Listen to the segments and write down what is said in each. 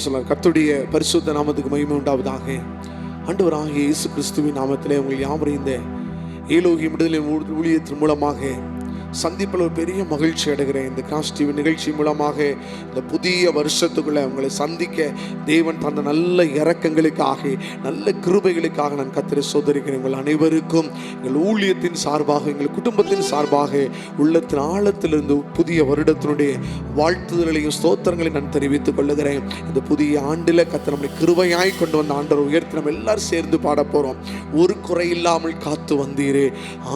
சொன்னார். கர்த்தருடைய பரிசுத்த நாமத்துக்கு மகிமை உண்டாவதாக. ஆண்டவராகிய இயேசு கிறிஸ்துவின் நாமத்திலே உங்கள் யாவரையும் இந்த ஏலோகியம் விடுதலை ஊழியத்தின் மூலமாக சந்திப்பில் ஒரு பெரிய மகிழ்ச்சி அடைகிறேன். இந்த கிராஸ் டிவி நிகழ்ச்சி மூலமாக இந்த புதிய வருஷத்துக்குள்ள உங்களை சந்திக்க தேவன் தந்த நல்ல இரக்கங்களுக்காக, நல்ல கிருபைகளுக்காக நான் கர்த்தரை சோதரிக்கிறேன். உங்கள் அனைவருக்கும் எங்கள் ஊழியத்தின் சார்பாக, எங்கள் குடும்பத்தின் சார்பாக உள்ளத்தின் ஆழத்திலிருந்து புதிய வருடத்தினுடைய வாழ்த்துதல்களையும் ஸ்தோத்திரங்களையும் நான் தெரிவித்துக் கொள்ளுகிறேன். இந்த புதிய ஆண்டில் கர்த்தர் நம்மை கிருபையாய் கொண்டு வந்த ஆண்டவர் உயர்த்தி நம்ம எல்லாரும் சேர்ந்து பாட போறோம். ஒரு குறை இல்லாமல் காத்து வந்தீரே,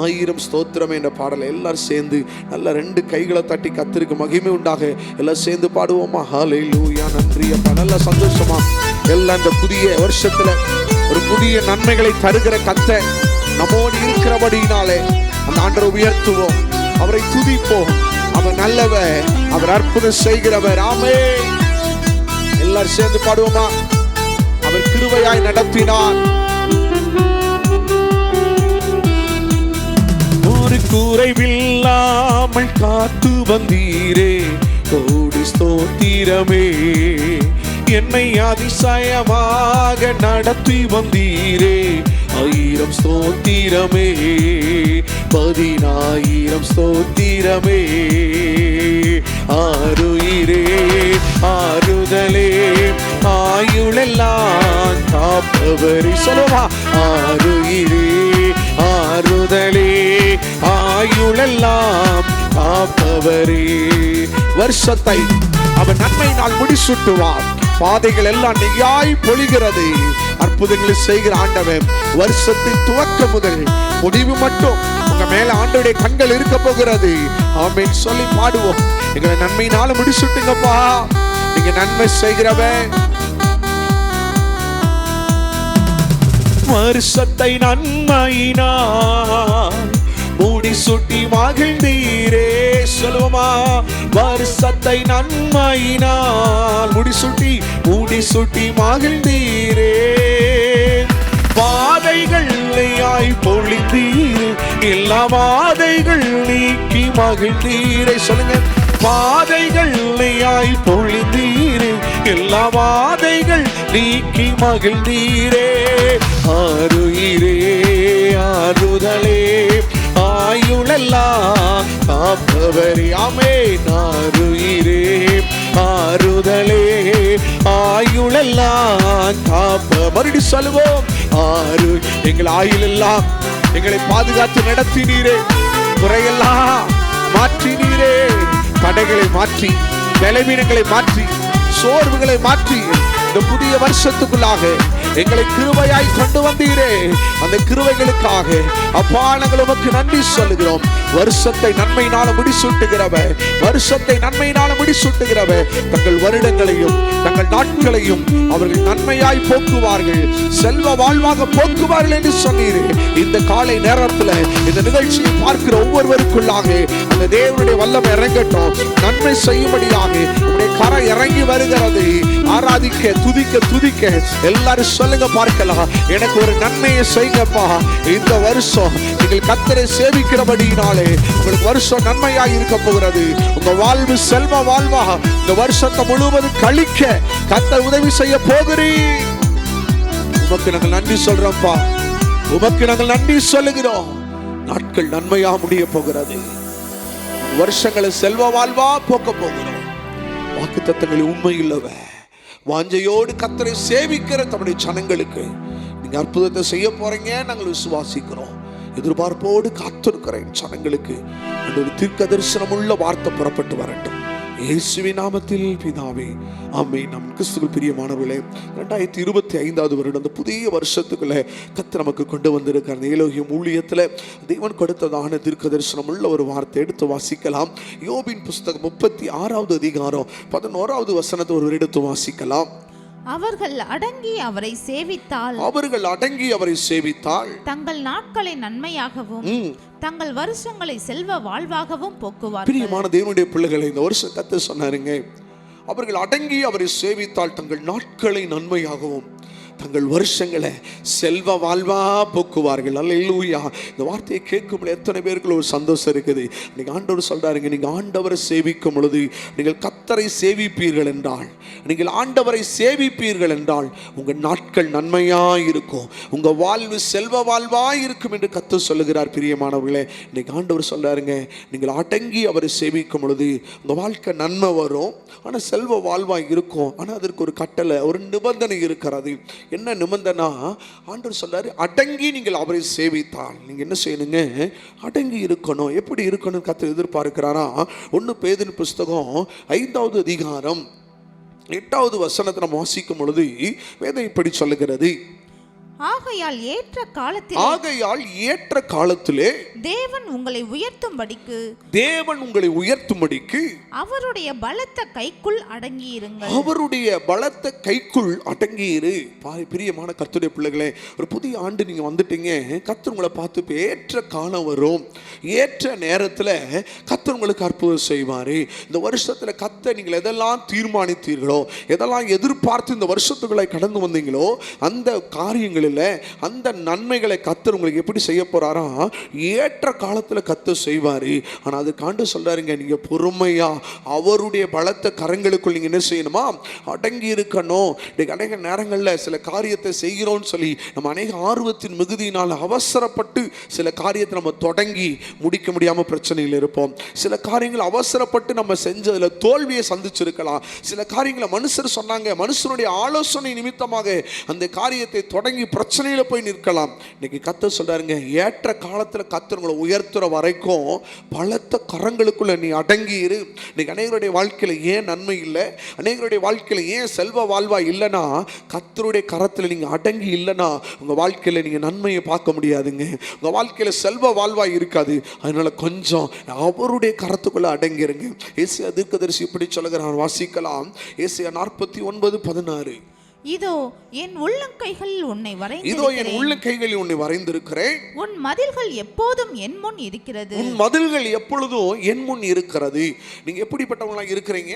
1000 ஸ்தோத்திரம் என்ற பாடலை எல்லாரும் சேர்ந்து நல்ல 2 கைகளை தட்டி கர்த்தருக்கு மகிமை உண்டாக எல்லாம் சேர்ந்து பாடுவோமா? ஹல்லேலூயா. நன்றி அப்பா. நல்ல சந்தோஷமா எல்லாம் இந்த புதிய வருஷத்துல ஒரு புதிய நன்மைகளை தருகிற கர்த்தர் நம்மோடு இருக்கிறபடியினாலே அந்த ஆண்டவரை உயர்த்துவோம், அவரை துதிப்போம். அவர் நல்லவர், அவர் அற்புதம் செய்கிறவர். ஆமென். எல்லாரும் சேர்ந்து பாடுவோமா? அவர் கிருபையாய் நடத்தினார். ஒரு குறைவில்லாமல் காத்து வந்தீரே, கோடி ஸ்தோத்திரமே. என்னை அதிசயமாக நடத்தி வந்தீரே, 1000 ஸ்தோத்திரமே, 10,000 ஸ்தோத்திரமே. ஆருயிரே, ஆறுதலே, ஆயுளெல்லாம் காப்பவரே. சொல்லுவா? ஆருயிரே, ஆறுதலே, ஆயுளெல்லாம் காப்பவரே. வருஷத்தை அவர் நன்மையினால் முடிசூட்டுவார். பாதைகள் எல்லாம் நெய்யாய் பொழிகிறது. அற்புதங்களை செய்கிற ஆண்டவன் வருஷத்தின் துவக்கம் முதல் முடிவு மட்டும் உங்க மேல ஆண்டவருடைய கண்கள் இருக்க போகிறது. ஆமென் சொல்லி பாடுவோம். எங்களை நன்மையினால முடிசூட்டுங்கப்பா, நீங்க நன்மை செய்கிறவன். வருஷத்தை நன்மையினால் முடிசூட்டி மகிழ்ந்தீரே. சொல்லுவோமா? வருஷத்தை நன்மையினால் முடிசூட்டி மகிழ்ந்தீரே. பாதைகள் பொழிந்தீரே, எல்லா வாதைகள் நீக்கி மகிழ்ந்தீரே. சொல்லுங்க. பாதைகள் பொழிந்தீரே, எல்லா வாதைகள் நீக்கி மகிழ்ந்தீரே. ஆருயிரே, ஆறுதலே, ஆயுளெல்லாம் காப்பவரே. ஆமென். ஆருயிரே, ஆறுதலே, ஆயுளெல்லாம் காப்ப. மறுபடி சொல்லுவோம். எங்கள் ஆயுளெல்லாம் எங்களை பாதுகாத்து நடத்தினீரே, குறையெல்லாம் மாற்றினீரே. தடைகளை மாற்றி, பலவீனங்களை மாற்றி, சோர்வுகளை மாற்றி இந்த புதிய வருஷத்துக்குள்ளாக எங்களை கிருபையாய் கொண்டு வந்தீரே. அந்த கிருபைகளுக்காக அப்பா நாங்கள் உமக்கு நன்றி சொல்லுகிறோம். வருஷத்தை நன்மையினால முடிசூட்டுகிறவர், வருஷத்தை நன்மையினால முடிசூட்டுகிறவர் தங்கள் வருடங்களையும் தங்கள் நாட்களையும் அவர்கள் நன்மையாய் போக்குவார்கள், செல்வ வாழ்வாக போக்குவார்கள் என்று சொன்னீரே. இந்த காலை நேரத்தில் இந்த நிகழ்ச்சியை பார்க்கிற ஒவ்வொருவருக்குள்ளாக அந்த தேவனுடைய வல்லமை இறங்கட்டும். நன்மை செய்யும்படியாக உங்களுடைய கரை இறங்கி வருகிறது. ஆராதிக்க, துதிக்க எல்லாரும் சொல்லுங்க பார்க்கலாம். எனக்கு ஒரு நன்மையை செய்யுங்கப்பா. இந்த வருஷம் நீங்கள் கர்த்தரை சேவிக்கிறபடியினாலே உங்களுக்கு வருஷம் நன்மையாக இருக்க போகிறது. உங்க வாழ்வு செல்வ வாழ்வா இந்த வருஷத்தை முழுவதும் கழிக்க கர்த்தர் உதவி செய்ய போகிறீர். உமக்கு நாங்கள் நன்றி சொல்றோம்ப்பா, உமக்கு நாங்கள் நன்றி சொல்லுகிறோம். நாட்கள் நன்மையா முடிய போகிறது. வருஷங்களை செல்வ வாழ்வா போக்க போகிறோம். வாக்குத்தத்தங்கள் உண்மையுள்ளவ. வாஞ்சையோடு கர்த்தரை சேவிக்கிற தம்முடைய ஜனங்களுக்கு நீங்க அற்புதத்தை செய்ய போறீங்க நாங்கள் விசுவாசிக்கிறோம். எதிர்பார்ப்போடு காத்திருக்கிறேன் ஜனங்களுக்கு ஒரு தீர்க்க தரிசனம் உள்ள வார்த்தை புறப்பட்டு வரட்டும். இயேசுவின் நாமத்தில் பிதாவே, ஆமென். நம் கிறிஸ்துவுக்குள் பிரியமானவர்களே, 2025 வருடம் அந்த புதிய வருஷத்துக்குள்ள கர்த்தர் நமக்கு கொண்டு வந்திருக்கிற ஏலோகியம் ஊழியத்தில் தேவன் கொடுத்ததான தீர்க்க தரிசனம் உள்ள ஒரு வார்த்தை எடுத்து வாசிக்கலாம். யோபின் புஸ்தகம் 36வது அதிகாரம் 11வது வசனத்தை ஒருவர் எடுத்து வாசிக்கலாம். அவர்கள் அடங்கி அவரை சேவித்தால் தங்கள் நாட்களை நன்மையாகவும் தங்கள் வருஷங்களை செல்வ வாழ்வாகவும் போக்குவார்கள். பிரியமான தேவனுடைய பிள்ளைகளை, இந்த வருஷம் கர்த்தர் சொன்னாருங்க, அவர்கள் அடங்கி அவரை சேவித்தால் தங்கள் நாட்களை நன்மையாகவும் தங்கள் வருஷங்களை செல்வ வாழ்வா போக்குவார்கள். அல்லேலூயா. இந்த வார்த்தையை கேட்கும் எத்தனை பேருக்கு ஒரு சந்தோஷம் இருக்குது. நீங்க ஆண்டவர் சொல்றாருங்க, நீங்க ஆண்டவரை சேவிக்கும் பொழுது, நீங்கள் கர்த்தரை சேவிப்பீர்கள் என்றால், நீங்கள் ஆண்டவரை சேவிப்பீர்கள் என்றால் உங்க நாட்கள் நன்மையா இருக்கும், உங்க வாழ்வு செல்வ வாழ்வா இருக்கும் என்று கர்த்தர் சொல்லுகிறார். பிரியமானவர்களே, இன்னைக்கு ஆண்டவர் சொல்றாருங்க, நீங்கள் அடங்கி அவரை சேவிக்கும் பொழுது உங்க வாழ்க்கை நன்மை வரும், ஆனா செல்வ வாழ்வா இருக்கும். ஆனா அதற்கு ஒரு கட்டளை, ஒரு நிபந்தனை இருக்கிறது. என்ன நிபந்தனை? ஆண்டவர் சொல்றாரு, அடங்கி நீங்கள் அவரை சேவித்தால் நீங்க என்ன செய்யணுங்க? அடங்கி இருக்கணும். எப்படி இருக்கணும் கர்த்தர் எதிர்பார்க்கிறாரா? 1 பேதுரு புஸ்தகம் 5வது அதிகாரம் 8வது வசனத்தை நம்ம வாசிக்கும் பொழுது வேதம் இப்படி சொல்லுகிறது, ஆகையால் ஏற்ற காலத்திலே தேவன் உங்களை உயர்த்தும்படிக்கு அவருடைய பலத்த கைக்குள் அடங்கியிருங்கள். அவருடைய பலத்த கைக்குள் அடங்கியிரு. பிரியமான கர்த்தருடைய பிள்ளைகளே, ஒரு புதிய ஆண்டு நீங்க வந்துட்டீங்க. கர்த்தர் உங்களை பார்த்து ஏற்ற காலம் வரும், ஏற்ற நேரத்தில் கர்த்தர் உங்களுக்கு அற்புதம் செய்வாரு. இந்த வருஷத்துல கர்த்தர் நீங்கள் எதெல்லாம் தீர்மானித்தீர்களோ, எதெல்லாம் எதிர்பார்த்து இந்த வருஷத்துக்குள்ளே கடந்து வந்தீங்களோ, அந்த காரியங்கள் அந்த நன்மைகளை கர்த்தர் உங்களுக்கு எப்படி செய்ய போறாரா? ஏற்ற காலத்துல கர்த்தர் செய்வாரு. ஆனா அதுக்கு ஆண்டவர் சொல்றாருங்க, நீங்க பொறுமையா அவருடைய பலத்த கரங்களுக்குள் நீங்க என்ன செய்யணுமா? அடங்கி இருக்கணும். அநேக நேரங்கள்ல சில காரியத்தை செய்கிறோம்னு சொல்லி நம்ம அநேக ஆர்வத்தின் மிகுதியினால் அவசரப்பட்டு சில காரியத்தை நம்ம தொடங்கி முடிக்க முடியாம பிரச்சனையில் இருப்போம். சில காரியங்கள் அவசரப்பட்டு நம்ம செஞ்சதுல தோல்வியை சந்திச்சிருக்கலாம். சில காரியங்களை மனுஷர் சொன்னாங்க, மனுஷனுடைய ஆலோசனை நிமித்தமாக அந்த காரியத்தை தொடங்கி பிரச்சனையில போய் நிற்கலாம். இன்னைக்கு கர்த்தர் சொல்றாருங்க, ஏற்ற காலத்துல கர்த்தர் உங்களை உயர்த்துற வரைக்கும் பலத்த கரங்களுக்குள்ள நீ அடங்கி இரு. இன்னைக்கு அநேகருடைய வாழ்க்கையில ஏன் நன்மை இல்லை, அநேகருடைய வாழ்க்கையில ஏன் செல்வ வாழ்வா இல்லைன்னா, கர்த்தருடைய கரத்துல நீங்க அடங்கி இல்லைன்னா உங்க வாழ்க்கையில நீங்க நன்மையை பார்க்க முடியாதுங்க. உங்க வாழ்க்கையில செல்வ வாழ்வா இருக்காது. அதனால கொஞ்சம் அவருடைய கரத்துக்குள்ள அடங்கிருங்க. ஏசாயா தீர்க்கதரிசி இப்படி சொல்லுகிறான், வாசிக்கலாம். ஏசாயா 49:16. இதோ என் உள்ளங்கைகளில் உன்னை வரைந்திருக்கிறேன். உன் மதில்கள் எப்போதும் என் முன் இருக்கிறது. உன் மதில்கள் எப்பொழுதும் என் முன் இருக்கிறது. நீங்க எப்படிப்பட்டவங்களா இருக்கிறீங்க?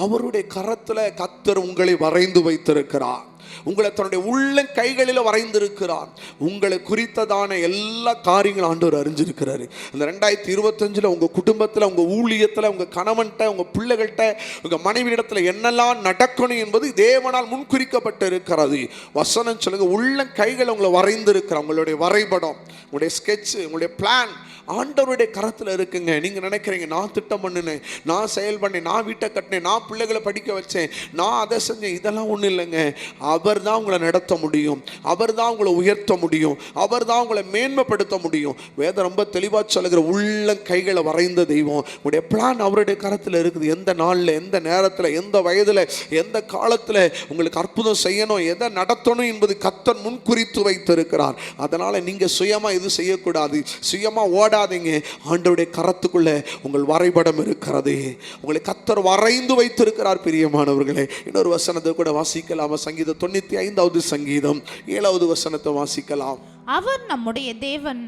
அவருடைய கரத்துல கர்த்தர் உங்களை வரைந்து வைத்திருக்கிறார். உங்களை தன்னுடைய உள்ள கைகளில் வரைந்திருக்கிறார். உங்களை குறித்ததான எல்லா காரியங்களும் ஆண்டவர் அறிஞ்சிருக்கிறாரு. அந்த 2025 உங்க குடும்பத்தில், உங்க ஊழியத்தில், உங்க கணவன்கிட்ட, உங்க பிள்ளைகள்கிட்ட, உங்க மனைவியிடத்தில் என்னெல்லாம் நடக்கணும் என்பது தேவனால் முன்குறிக்கப்பட்டு இருக்கிறது. வசனம் சொல்லுங்க, உள்ள கைகள் உங்களை வரைந்திருக்கிறார். உங்களுடைய வரைபடம், உங்களுடைய ஸ்கெட்ச், உங்களுடைய பிளான் ஆண்டவருடைய கரத்தில் இருக்குங்க. நீங்க நினைக்கிறீங்க, நான் திட்டம் பண்ணினேன், நான் செயல் பண்ணேன், நான் வீட்டை கட்டினேன், நான் பிள்ளைகளை படிக்க வச்சேன், நான் அதை செஞ்சேன். இதெல்லாம் ஒன்றும் இல்லைங்க. அவர் தான் உங்களை நடத்த முடியும், அவர் தான் உங்களை உயர்த்த முடியும், அவர் தான் உங்களை மேன்மைப்படுத்த முடியும். வேதம் ரொம்ப தெளிவாக சொல்லுகிற, உள்ள கைகளை வரைந்த தெய்வம். உங்களுடைய பிளான் அவருடைய கரத்தில் இருக்குது. எந்த நாளில், எந்த நேரத்தில், எந்த வயதில், எந்த காலத்தில் உங்களுக்கு அற்புதம் செய்யணும், எதை நடத்தணும் என்பது கர்த்தர் முன்குறித்து வைத்திருக்கிறார். அதனால நீங்க சுயமா இது செய்யக்கூடாது, சுயமா ஓடாதீங்க. ஆண்டவருடைய கரத்துக்குள்ள உங்கள் வரைபடம் இருக்கிறது. உங்களை கர்த்தர் வரைந்து வைத்திருக்கிறார். பிரியமானவர்களே, இன்னொரு வசனத்தை கூட வாசிக்கலாம். சங்கீதம் 95வது சங்கீதம் 7வது வசனத்தை வாசிக்கலாம். அவர் நம்முடைய தேவன்,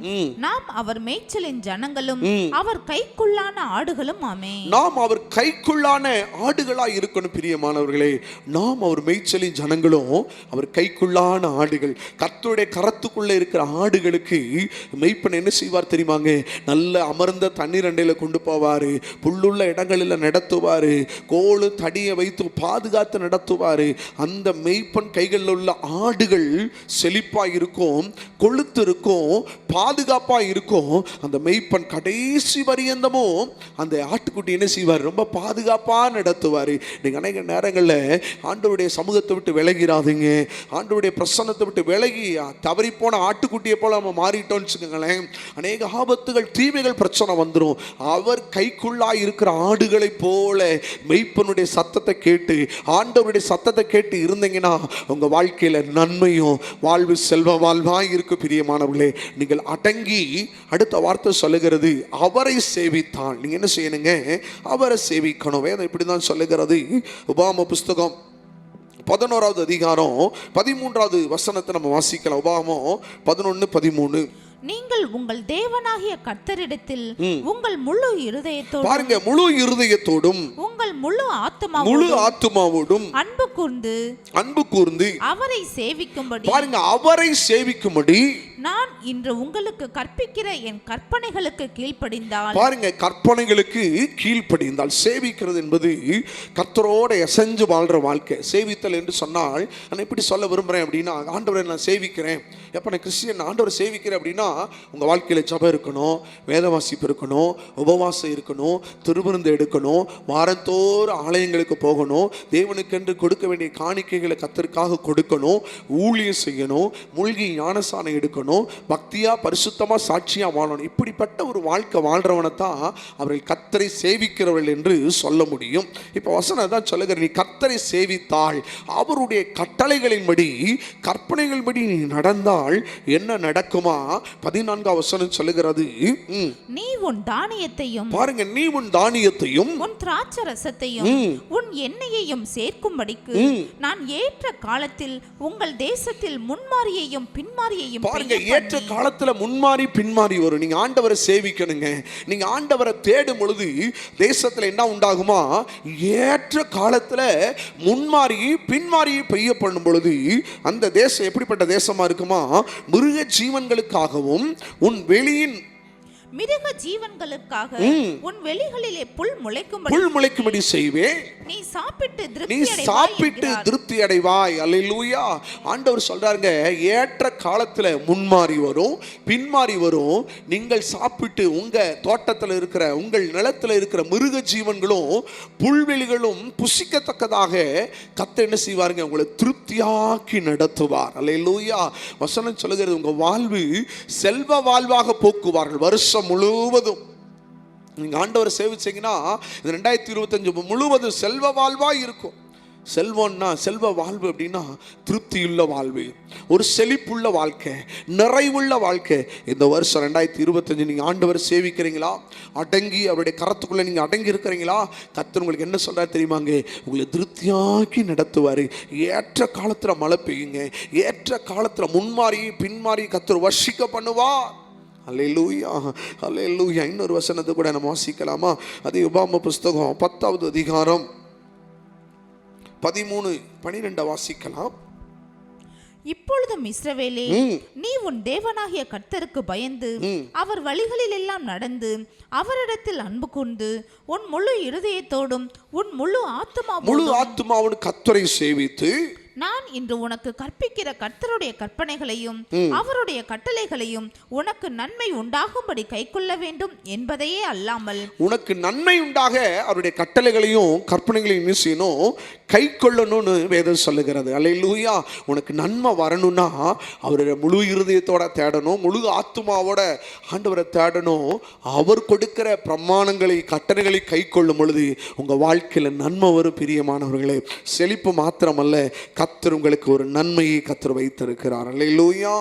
நாம் அவர் மேய்ச்சலின் ஜனங்களும் அவர் கைக்குள்ளான ஆடுகளும் ஆமே. நாம் அவர் கைக்குள்ளான ஆடுகளாய் இருக்கணும். பிரியமானவர்களே, நாம் அவர் மேய்ச்சலின் ஜனங்களும் அவர் கைக்குள்ளான ஆடுகள். கர்த்தருடைய கரத்துக்குள்ள இருக்கிற ஆடுகளுக்கு மேய்ப்பன் என்ன செய்வார் தெரியுமாங்க? நல்ல அமர்ந்த தண்ணீர் அண்டையில கொண்டு போவாரு, புல்லுள்ள இடங்களில் நடத்துவாரு, கோளு தடியை வைத்து பாதுகாத்து நடத்துவாரு. அந்த மேய்ப்பன் கைகளில் உள்ள ஆடுகள் செழிப்பா இருக்கும், கொழுத்து இருக்கும், பாதுகாப்பா இருக்கும். அந்த மேய்ப்பன் கடைசி பரியந்தமும் அந்த ஆட்டுக்குட்டி என்ன செய்வார்? ரொம்ப பாதுகாப்பா நடத்துவார். நீங்க அநேக நேரங்களில் ஆண்டவருடைய சமூகத்தை விட்டு விலகிறாதீங்க. ஆண்டவருடைய பிரசன்னத்தை விட்டு விலகி தவறி போன ஆட்டுக்குட்டியை போல நம்ம மாறிட்டோம்னு வச்சுக்கோங்களேன், அநேக ஆபத்துகள், தீமைகள், பிரச்சனை வந்துடும். அவர் கைக்குள்ளாய் இருக்கிற ஆடுகளை போல மேய்ப்பனுடைய சத்தத்தை கேட்டு, ஆண்டவருடைய சத்தத்தை கேட்டு இருந்தீங்கன்னா உங்க வாழ்க்கையில நன்மையும் வாழ்வு செல்வ வாழ்வாய் இருக்கு. பிரியமானவர்களே, நீங்கள் அடங்கி, அடுத்த வார்த்தை சொல்லுகிறது, அவரை சேவித்தான். நீங்க என்ன செய்யணுங்க? அவரை சேவிக்கணும். வேதம் இப்படிதான் சொல்லுகிறது. உபாகம புஸ்தகம் 11வது அதிகாரம் 13வது வசனத்தை நம்ம வாசிக்கலாம். உபாகமம் 11:13. நீங்கள் உங்கள் தேவனாகிய கர்த்தரிடத்தில் உங்கள் முழு இருதயத்தோடும், பாருங்க, முழு இருதயத்தோடும் உங்கள் முழு முழு ஆத்துமாவோடும் அன்பு கூர்ந்து அவரை சேவிக்கும்படி, பாருங்க, அவரை சேவிக்கும்படி நான் இன்று உங்களுக்கு கற்பிக்கிற என் கற்பனைகளுக்கு கீழ்ப்படிந்தால், பாருங்க, கற்பனைகளுக்கு கீழ்ப்படிந்தால். சேவிக்கிறது என்பது கர்த்தரோட எசைஞ்சு வாழ்ற வாழ்க்கை. சேவித்தல் என்று சொன்னால் நான் எப்படி சொல்ல விரும்புறேன் அப்படின்னா, ஆண்டவரை நான் சேவிக்கிறேன், எப்ப நான் கிறிஸ்டியன் ஆண்டவரை சேவிக்கிறேன் அப்படின்னா, உங்க வாழ்க்கையில ஜெபம் இருக்கணும், வேத வாசிப்பு இருக்கணும், உபவாசம் இருக்கணும், திருவிருந்து எடுக்கணும், வாரந்தோறும் ஆலயங்களுக்கு போகணும், தேவனுக்கென்று கொடுக்க வேண்டிய காணிக்கைகளை கர்த்தருக்காக கொடுக்கணும், ஊழியம் செய்யணும், மூழ்கி ஞானசானம் எடுக்கணும், பக்தியா பரிசுத்தமா சாட்சியா வாழணும். இப்படிப்பட்ட ஒரு வாழ்க்கை வாழ்றவனை தான் அவர்கள் கர்த்தரை சேவிக்கிறவர்கள் என்று சொல்ல முடியும். இப்ப வசனம் தான் சொல்லுகிற, நீ கர்த்தரை சேவித்தால், அவருடைய கட்டளைகளின்படி கற்பனைகளின்படி நீ நடந்தால் என்ன நடக்குமா? 14 வசனம் சொல்லுகிறது, நீ உன் தானியத்தையும், பாருங்க, நீ உன் தானியத்தையும் உன் திராட்சை ரசத்தையும் உன் எண்ணெயையும் சேர்க்கும்படிக்கு நான் ஏற்ற காலத்தில் உங்கள் தேசத்தில் முன்மாரியையும் பின்மாரியையும், பாருங்க, ஏற்ற காலத்துல முன்மாறி பின்மாறி வரும். நீங்க ஆண்டவரை சேவிக்கணுங்க. நீங்க ஆண்டவரை தேடும் பொழுது தேசத்துல என்ன உண்டாகுமா? ஏற்ற காலத்துல முன்மாறி பின்மாறி பெய்ய பண்ணும் பொழுது அந்த தேசம் எப்படிப்பட்ட தேசமா இருக்குமா? மிருக ஜீவன்களுக்காகவும் உன் வெளியின் மிருக ஜீவன்களுக்காக உன் வெளிகளிலே புல் முளைக்கும்படி செய்வேன். நீ சாப்பிட்டு திருப்தி அடைவாய். அல்லேலூயா. ஆண்டவர் சொல்றாருங்க, ஏற்ற காலத்துல முன்மாறி வரும், பின்மாறி வரும். நீங்கள் சாப்பிட்டு உங்க தோட்டத்தில் இருக்கிற, உங்கள் நிலத்தில் இருக்கிற மிருக ஜீவன்களும் புல்வெளிகளும் புசிக்கத்தக்கதாக கர்த்தர் என்ன செய்வாருங்க? உங்களை திருப்தியாக்கி நடத்துவார். அல்லேலூயா. வசனம் சொல்லுகிறது, உங்க வாழ்வு செல்வ வாழ்வாக போக்குவார்கள். வருஷம் முழுவதும் நீங்க ஆண்டவரை சேவிச்சீங்கன்னா இந்த 2025 முழுவதும் செல்வ வாழ்வா இருக்கும். செல்வம்னா, செல்வ வாழ்வு அப்படின்னா திருப்தியுள்ள வாழ்வு, ஒரு செழிப்புள்ள வாழ்க்கை, நிறைவுள்ள வாழ்க்கை. இந்த வருஷம் 2025 நீங்க ஆண்டவரை சேவிக்கிறீங்களா? அடங்கி அவருடைய கரத்துக்குள்ள நீங்க அடங்கி இருக்கிறீங்களா? கர்த்தர் உங்களுக்கு என்ன சொல்றாரு தெரியுமாங்க? உங்களை திருப்தியாக்கி நடத்துவாரு. ஏற்ற காலத்துல மழை பெய்யுங்க, ஏற்ற காலத்துல முன்மாறி பின்மாறி கர்த்தர் வர்ஷிக்க பண்ணுவார். அல்லேலூயா, அல்லேலூயா. இன்னொரு வசனத்தை கூட நம்ம வாசிக்கலாமா? அது உபாகம புஸ்தகம் 10வது அதிகாரம் 13-12 வாசிக்கலாம். இப்பொழுதும் இஸ்ரவேலே, நீ உன் தேவனாகிய கர்த்தருக்கு பயந்து அவர் வழிகளில் எல்லாம் நடந்து அவரிடத்தில் அன்பு கூர்ந்து உன் முழு இருதயத்தோடும் உன் முழு ஆத்துமாவோடும் கர்த்தரை சேவித்து, நான் இன்று உனக்கு கற்பிக்கிற கர்த்தருடைய கற்பனைகளையும் அவருடைய கட்டளைகளையும் உனக்கு நன்மை உண்டாகும்படி கைக்கொள்ள வேண்டும் என்பதையே அல்லாமல், உனக்கு நன்மை உண்டாக அவருடைய கட்டளைகளையும் கற்பனைகளையும் செய்யணும், கை கொள்ளணும்னு வேதம் சொல்லுகிறது. அல்லேலூயா. உனக்கு நன்மை வரணும்னா அவருடைய முழு இருதயத்தோட தேடணும், முழு ஆத்துமாவோட ஆண்டவரை தேடணும். அவர் கொடுக்கிற பிரமாணங்களை கட்டளைகளை கை கொள்ளும் பொழுது உங்க வாழ்க்கையில நன்மை வரும். பிரியமானவர்களே, செழிப்பு மாத்திரமல்ல, கர்த்தர் உங்களுக்கு ஒரு நன்மையை கர்த்தர் வைத்திருக்கிறார். அல்லேலூயா,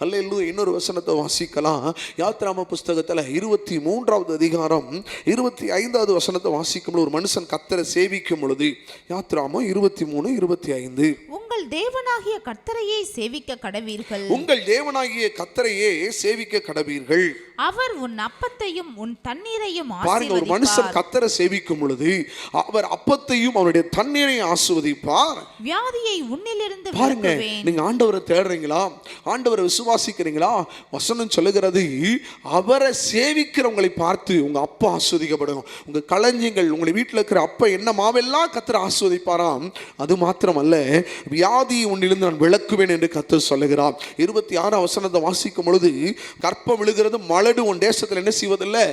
அல்லேலூயா. இன்னொரு வசனத்தை வாசிக்கலாம். யாத்ராம புஸ்தகத்துல 23வது அதிகாரம் 25வது வசனத்தை வாசிக்கும் ஒரு மனுஷன் கர்த்தரை சேவிக்கும் பொழுது, யாத்ராமம் 23-25, உங்கள் தேவனாகிய கர்த்தரையே சேவிக்க கடவீர்கள், உங்கள் தேவனாகிய கர்த்தரையே சேவிக்க கடவீர்கள். அவர் உன் அப்பத்தையும் உன் தண்ணீரையும் பாருங்க, ஒரு மனுஷன் கர்த்தரை சேவிக்கும் பொழுது அவர் அப்பத்தையும் அவருடைய தண்ணீரையும் ஆசீர்வதிப்பார். வியாதியை உன்னிலிருந்து பாருங்க, நீங்க ஆண்டவரை தேடுறீங்களா? ஆண்டவரை விசுவாசிக்கிறீங்களா? வசனம் சொல்லுகிறது, அவரை சேவிக்கிறவங்களை பார்த்து உங்க அப்பா ஆஸ்வதிக்கப்படும். உங்க களஞ்சியங்கள், உங்க வீட்டில் இருக்கிற அப்பா என்ன மாவெல்லாம் கர்த்தர் ஆஸ்வதிப்பாராம். அது மாத்திரமல்ல, வியாதியை உன்னிலிருந்து நான் விளக்குவேன் என்று கர்த்தர் சொல்லுகிறார். 26 வசனத்தை வாசிக்கும் பொழுது, கற்பம் விழுகிறது, மலடு உன் தேசத்தில் என்ன செய்வதில்லை,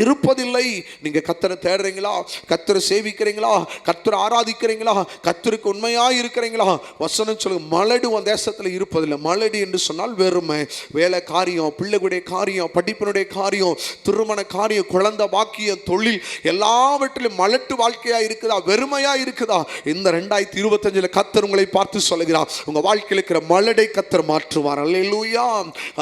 இருப்பதில்லை. நீங்க கர்த்தரை தேடுறீங்களா? கர்த்தரை சேவிக்கிறீங்களா? கர்த்தரை ஆராதிக்கிறீங்களா? கர்த்தருக்கு உண்மையாய் இருக்கிறீங்களா? வசனம் சொல்லுங்க, மலடு உன் தேசத்தில் இருப்பதில்லை. மலடு என்று சொன்னால் வெறுமை, வேலை காரியம், பிள்ளைகளுடைய காரியம், படிப்பினுடைய காரியம், திருமண காரியம், குழந்தை பாக்கியம், தொழில், எல்லாவற்றிலும் மலட்டு வாழ்க்கையா இருக்குதா? வெறுமையா இருக்குதா? இந்த 2025 கர்த்தர் உங்களை பார்த்து பார்த்து சொல்லுகிறார், உங்க வாழ்க்கையில் இருக்கிற மலடை கர்த்தர் மாற்றுவார். அல்லேலூயா,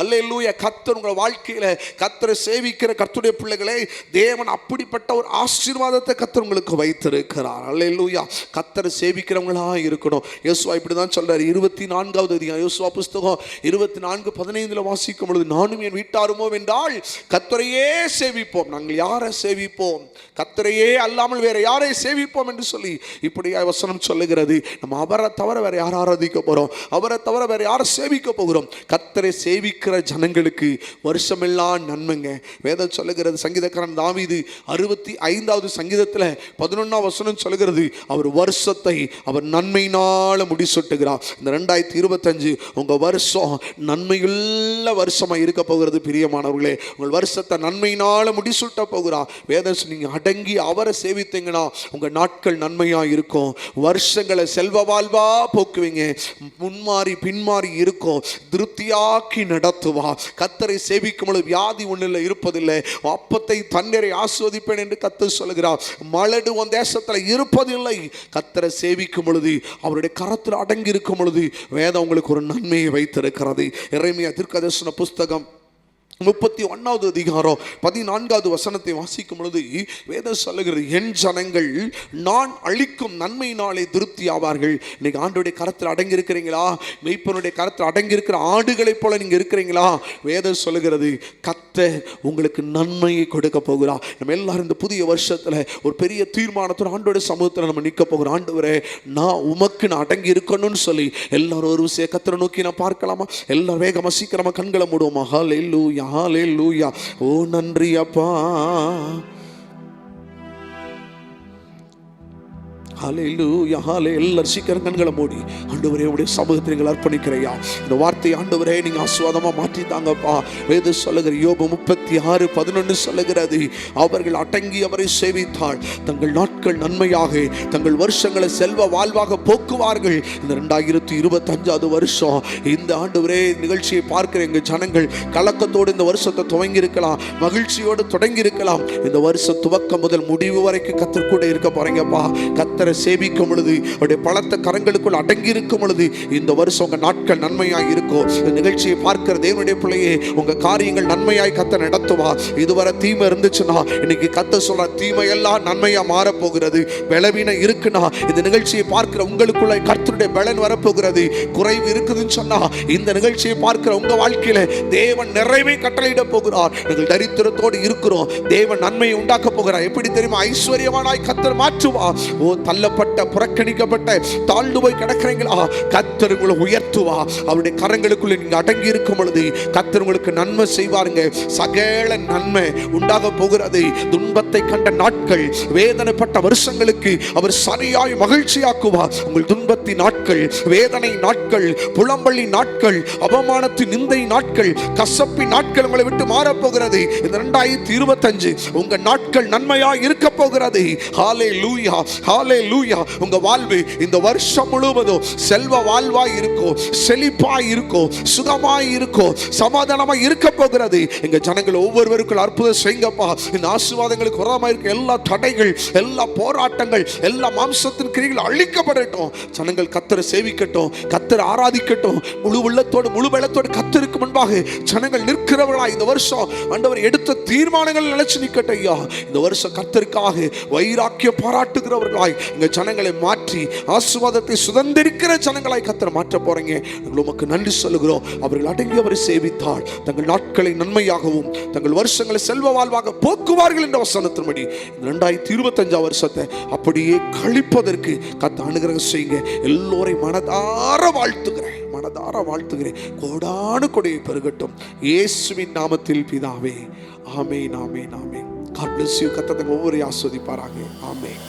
அல்லேலூயா. கர்த்தர் உங்கள் வாழ்க்கையில, கர்த்தரை சேவிக்கிற கர்த்தருடைய பிள்ளைகளே, தேவன் அப்படிப்பட்ட ஒரு ஆசீர்வாதத்தை கர்த்தர் உங்களுக்கு வைத்திருக்கிறார். அல்லேலூயா. கர்த்தரை சேவிக்கிறவங்களா இருக்கணும். யோசுவா இப்படிதான் சொல்றாரு. 24வது அதிகாரம் யோசுவா புஸ்தகம் 24:15 வாசிக்கும் பொழுது, நானும் என் வீட்டாருமோ என்றால் கர்த்தரையே சேவிப்போம். நாங்கள் யாரை சேவிப்போம்? கர்த்தரையே அல்லாமல் வேற யாரை சேவிப்போம் என்று சொல்லி இப்படி வசனம் சொல்லுகிறது. நம்ம அவரை தவிர வேற யாரை ஆராதிக்க போறோம்? அவரை தவிர வேற யாரை சேவிக்க போகிறோம்? கர்த்தரை சேவிக்கிற ஜனங்களுக்கு வருஷமெல்லாம் நன்மைங்க. வேதம் சொல்லுகிறது, சங்கீதக்காரன் தாவீது 65வது சங்கீதத்தில் 11ஆம் வசனம் சொல்லுகிறது, அவர் வருஷத்தை அவர் நன்மையினால முடிசூட்டுகிறார். இந்த 2025 உங்க வருஷம் நன்மையுள்ள வருஷமா இருக்க போகிறது. பிரியமானவர்களே, உங்கள் வருஷத்தை நன்மையினால முடிசூட்ட போகிறார். வேதம் நீங்க அடங்கி அவரை சேவித்தீங்கன்னா உங்க நாட்கள் நன்மையா இருக்கும். வருஷங்களை செல்வ வாழ்வா போக்குவீங்க. முன்மாறி பின்மாறி இருக்கும். திருப்தியாக்கி நடத்துவா. கர்த்தரை சேவிக்கும் பொழுது வியாதி ஒன்றில் இருப்பதில்லை. அப்பத்தை தண்ணீரை ஆஸ்வதிப்பேன் என்று கர்த்தர் சொல்கிறார். மலடு உன் தேசத்தில் இருப்பதில்லை. கர்த்தரை சேவிக்கும் பொழுது, அவருடைய கரத்தில் அடங்கி இருக்கும் பொழுது வேதம் உங்களுக்கு ஒரு நன்மையை வைத்திருக்கிறது. எரேமியா தீர்க்கதரிசன புஸ்தகம் 31வது அதிகாரம் 14வது வசனத்தை வாசிக்கும் பொழுது வேதம் சொல்லுகிறது, என் ஜனங்கள் நான் அளிக்கும் நன்மையினாலே திருப்தி ஆவார்கள். இன்னைக்கு ஆண்டோடைய கரத்தில் அடங்கி இருக்கிறீங்களா? மெய்ப்பனுடைய கரத்தில் அடங்கி இருக்கிற ஆடுகளைப் போல நீங்க இருக்கிறீங்களா? வேதம் சொல்லுகிறது, கர்த்தர் உங்களுக்கு நன்மையை கொடுக்க போகிறார். நம்ம எல்லாரும் இந்த புதிய வருஷத்துல ஒரு பெரிய தீர்மானத்தோட ஆண்டோடைய சமூகத்தில் நம்ம நிற்க போகிறோம். ஆண்டவரே, நான் உமக்கு நான் அடங்கி இருக்கணும்னு சொல்லி எல்லாரும் ஒரு விஷயம் கர்த்தரை நோக்கி நான் பார்க்கலாமா? எல்லாரும் வேகமா சீக்கிரமா கண்களை மூடுவோமா? ஹல்லேலூயா, ஹல்லேலூயா. ஓ நன்றி அப்பா. ஹல்லேலூயா, ஹல்லேலூயா. எல்லாரும் சீக்கிரம் கண்களை மூடி ஆண்டவரே உடைய சமூகத்தை நீங்கள் அர்ப்பணிக்கிறையா? இந்த வார்த்தையை ஆண்டவரே நீங்க ஆசீர்வாதமா மாற்றித்தாங்கப்பா. வேதம் சொல்லுகிற யோபு 36:11 சொல்லுகிறது, அவர்கள் அடங்கி அவரை சேவித்தாள் தங்கள் நாட்கள் நன்மையாக தங்கள் வருஷங்களை செல்வ வாழ்வாக போக்குவார்கள். இந்த 2025வது வருஷம், இந்த ஆண்டவரே நிகழ்ச்சியை பார்க்கிற எங்க ஜனங்கள் கலக்கத்தோடு இந்த வருஷத்தை துவங்கி இருக்கலாம், மகிழ்ச்சியோடு தொடங்கி இருக்கலாம். இந்த வருஷம் துவக்கம் முதல் முடிவு வரைக்கும் கர்த்தர் கூட இருக்க போறீங்கப்பா. கர்த்தரை சேவிக்கும் பொழுது, அவருடைய பலத்த கரங்களுக்குள் அடங்கி இருக்கும் பொழுது இந்த வருஷம் உங்க நாட்கள் நன்மையாய் இருக்கும். இந்த நிகழ்ச்சியை பார்க்கிற தேவனுடைய பிள்ளையே, உங்க காரியங்கள் நன்மையாய் கர்த்தர் நடத்துவா. இதுவரை தீமை இருந்துச்சுன்னா இன்னைக்கு கர்த்தர் சொல்ற தீமையெல்லாம் நன்மையா மாறப்போகிறது. பலவீனம் இருக்குன்னா இந்த நிகழ்ச்சியை பார்க்கிற உங்களுக்குள்ள கர்த்தருடைய பலன் வரப்போகிறது. குறைவு இருக்குதுன்னு சொன்னா இந்த நிகழ்ச்சியை பார்க்கிற உங்க வாழ்க்கையில தேவன் நிறைவை கட்டளையிட போகிறார். நீங்கள் தரித்திரத்தோடு இருக்கிறோம், தேவன் நன்மையை உண்டாக்க போகிறார். எப்படி தெரியுமா? ஐஸ்வர்யவானாய் கர்த்தர் மாற்றுவா. ஓ தள்ளப்பட்ட, புறக்கணிக்கப்பட்ட, தாழ்ந்து போய் கிடக்கிறீங்களா? கர்த்தர் உங்களை உயர்த்துவா. அவருடைய கரங்களுக்குள்ள நீங்க அடங்கி இருக்கும் பொழுது கர்த்தர் உங்களுக்கு நன்மை செய்வாருங்க. சகல நன்மை உண்டாக போகிறது. துன்பத்தை கண்ட நாட்கள், வேதனைப்பட்ட வருஷங்களுக்கு அவர் சரியாய் மகிழ்ச்சியாக்குவார். உங்கள் துன்பத்தின் நாட்கள், வேதனை நாட்கள், புலம்பள்ளி நாட்கள், அவமானத்தின் நிந்தை நாட்கள், கசப்பின் நாட்கள் உங்களை விட்டு மாறப்போகிறது. இந்த 2025 உங்க நாட்கள் நன்மையாய் இருக்க போகிறது. ஹல்லேலூயா, ஹல்லேலூயா. உங்க வாழ்வு இந்த வருஷம் முழுவதும் செல்வ வாழ்வாய் இருக்கும், செழிப்பாய் இருக்கும், சுகமாய் இருக்கும், சமாதானமாய் இருக்க போகிறது. எங்க ஜனங்கள் ஒவ்வொருவருக்கும் அற்புதம் செய்யுங்கப்பா. இந்த ஆசீர்வாதங்களுக்கு விரோதமாக இருக்க எல்லா தடைகள், எல்லா போராட்டங்கள், எல்லா மாம்சத்தின் கிரியைகள் அழிக்கப்படட்டும். ஜனங்கள் கர்த்தரை சேவிக்கட்டும், கர்த்தரை ஆராதிக்கட்டும். முழு உள்ளத்தோடு முழு பலத்தோடு கர்த்தருக்கு முன்பாக ஜனங்கள் நிற்கிறவர்களா இந்த வருஷம் ஆண்டவர் எடுத்த தீர்மானங்கள் நிலைச்சு நிற்கட்டும் ஐயா. இந்த வருஷம் கர்த்தருக்காக வைராக்கியம் பாராட்டுகிறவர்களாய் எங்க ஜனங்களை மாற்றி ஆசீர்வாதத்தை சுதந்திரிக்கிற ஜனங்களாய் கர்த்தர் மாற்ற போறீங்க. உமக்கு நன்றி சொல்லுகிறோம். அவர்கள் அடங்கி அவரை சேவித்தால் தங்கள் நாட்களை நன்மையாகவும் தங்கள் வருஷங்களை செல்வ வாழ்வாக போக்குவார்கள் என்ற வசனத்தின்படி 2025 வருஷத்தை அப்படியே கழிப்பதற்கு கர்த்தர் அனுகிரகம் செய்யுங்க. எல்லோரையும் மனதார வாழ்த்துகிறேன், மனதார வாழ்த்துகிறேன். கோடானு கொடையை பெருகட்டும் இயேசுவின் நாமத்தில் பிதாவே. ஆமென், ஆமென், ஆமென். God bless you. கர்த்தர் ஒவ்வொரு ஆசீர்வதிப்பாராக. ஆமென்.